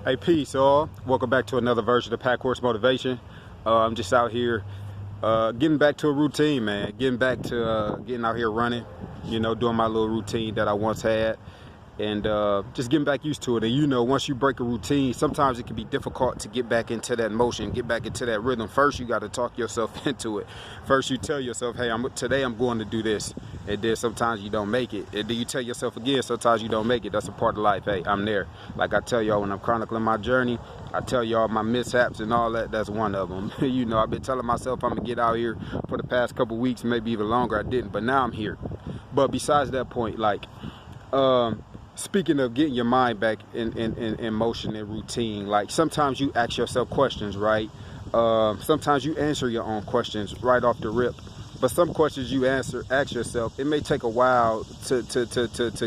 Hey, peace, all. Welcome back to another version of Pack Horse Motivation. I'm just out here getting back to a routine, man. Getting back to getting out here running, doing my little routine that I once had. And just getting back used to it. And once you break a routine, sometimes it can be difficult to get back into that motion, get back into that rhythm. First, you got to talk yourself into it. First, you tell yourself, hey, today I'm going to do this. And then sometimes you don't make it. And then you tell yourself again, sometimes you don't make it. That's a part of life. Hey, I'm there. Like I tell y'all when I'm chronicling my journey, I tell y'all my mishaps and all that. That's one of them. I've been telling myself I'm going to get out here for the past couple weeks, maybe even longer. I didn't, but now I'm here. But besides that point, speaking of getting your mind back in motion and routine, like sometimes you ask yourself questions, right? Sometimes you answer your own questions right off the rip. But some questions you ask yourself, it may take a while to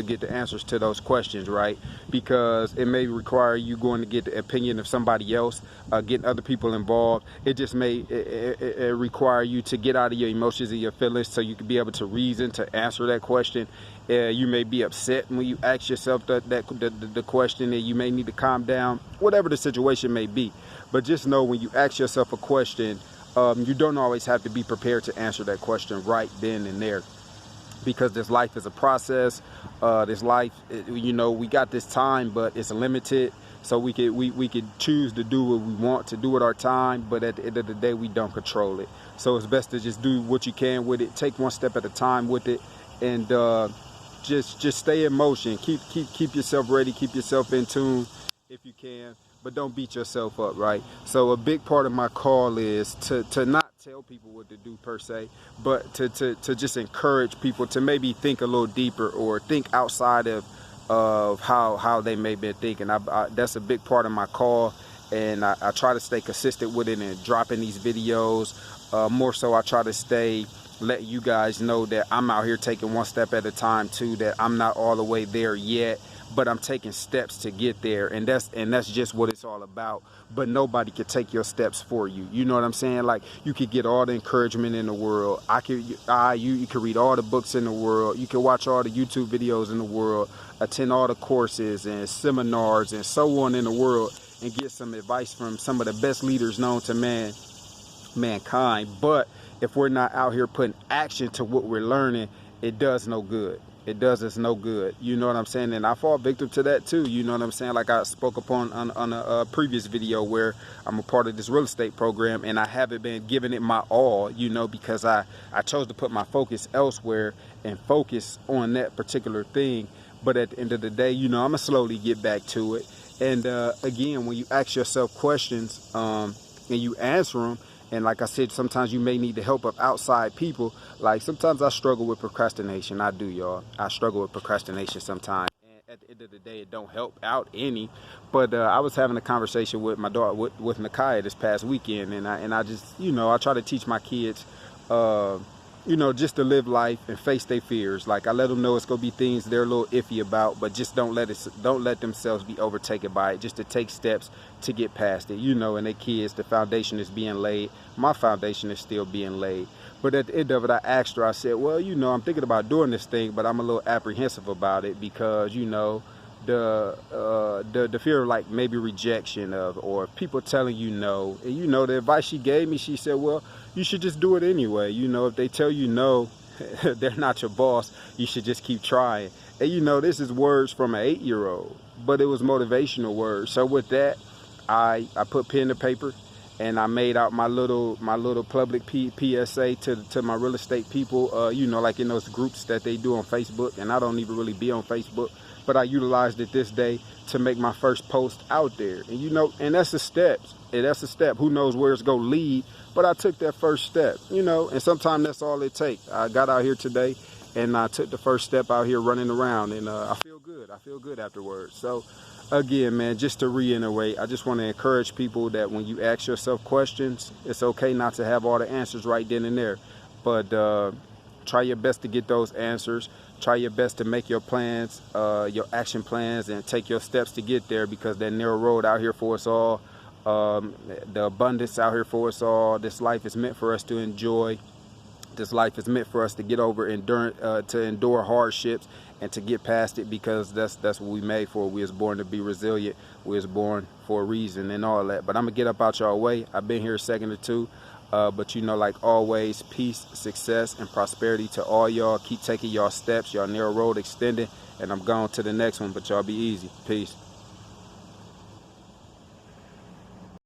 get the answers to those questions, right? Because it may require you going to get the opinion of somebody else, getting other people involved. It just may it require you to get out of your emotions and your feelings so you can be able to reason to answer that question. You may be upset when you ask yourself the question, and you may need to calm down, whatever the situation may be. But just know when you ask yourself a question, you don't always have to be prepared to answer that question right then and there, because this life is a process. This life, we got this time, but it's limited. So we could choose to do what we want to do with our time, but at the end of the day, we don't control it. So it's best to just do what you can with it. Take one step at a time with it, and just stay in motion. Keep yourself ready. Keep yourself in tune if you can. But don't beat yourself up, right? So a big part of my call is to not tell people what to do per se, but to just encourage people to maybe think a little deeper or think outside of how they may be thinking. That's a big part of my call, and I try to stay consistent with it and dropping these videos. More so, I try to let you guys know that I'm out here taking one step at a time too, that I'm not all the way there yet, but I'm taking steps to get there, and that's just what it's all about. But nobody can take your steps for you. You know what I'm saying? Like, you could get all the encouragement in the world. You could read all the books in the world. You can watch all the YouTube videos in the world, attend all the courses and seminars and so on in the world, and get some advice from some of the best leaders known to mankind. But if we're not out here putting action to what we're learning, it does no good. It does us no good. You know what I'm saying? And I fall victim to that too. You know what I'm saying? Like I spoke upon on a previous video where I'm a part of this real estate program, and I haven't been giving it my all, because I chose to put my focus elsewhere and focus on that particular thing. But at the end of the day, I'm going to slowly get back to it. And again, when you ask yourself questions and you answer them, and like I said, sometimes you may need the help of outside people. Like sometimes I struggle with procrastination. I do, y'all. I struggle with procrastination sometimes. And at the end of the day, it don't help out any. But I was having a conversation with my daughter, with Nakaya this past weekend. And I just, I try to teach my kids, just to live life and face their fears. Like I let them know it's gonna be things they're a little iffy about, but just don't let themselves be overtaken by it. Just to take steps to get past it. And their kids, the foundation is being laid. My foundation is still being laid. But at the end of it, I asked her. I said, well, I'm thinking about doing this thing, but I'm a little apprehensive about it because the fear of like maybe rejection or people telling you no. And the advice she gave me, she said, well, you should just do it anyway. If they tell you no, they're not your boss. You should just keep trying. And this is words from an 8-year-old, but it was motivational words. So with that, I put pen to paper, and I made out my little public PSA to my real estate people. Like in those groups that they do on Facebook, and I don't even really be on Facebook, but I utilized it this day to make my first post out there. And and that's a step. And that's a step. Who knows where it's gonna lead? But I took that first step. And sometimes that's all it takes. I got out here today, and I took the first step out here running around, and I feel good. I feel good afterwards. So again, man, just to reiterate, I just want to encourage people that when you ask yourself questions, it's okay not to have all the answers right then and there, but try your best to get those answers. Try your best to make your plans, your action plans, and take your steps to get there, because that narrow road out here for us all, the abundance out here for us all, this life is meant for us to enjoy. This life is meant for us to get over, to endure hardships, and to get past it, because that's what we made for. We was born to be resilient. We was born for a reason and all that. But I'm gonna get up out y'all way. I've been here a second or two. But you know, like always, peace, success, and prosperity to all y'all. Keep taking y'all steps, y'all narrow road extending, and I'm going to the next one, but y'all be easy. Peace.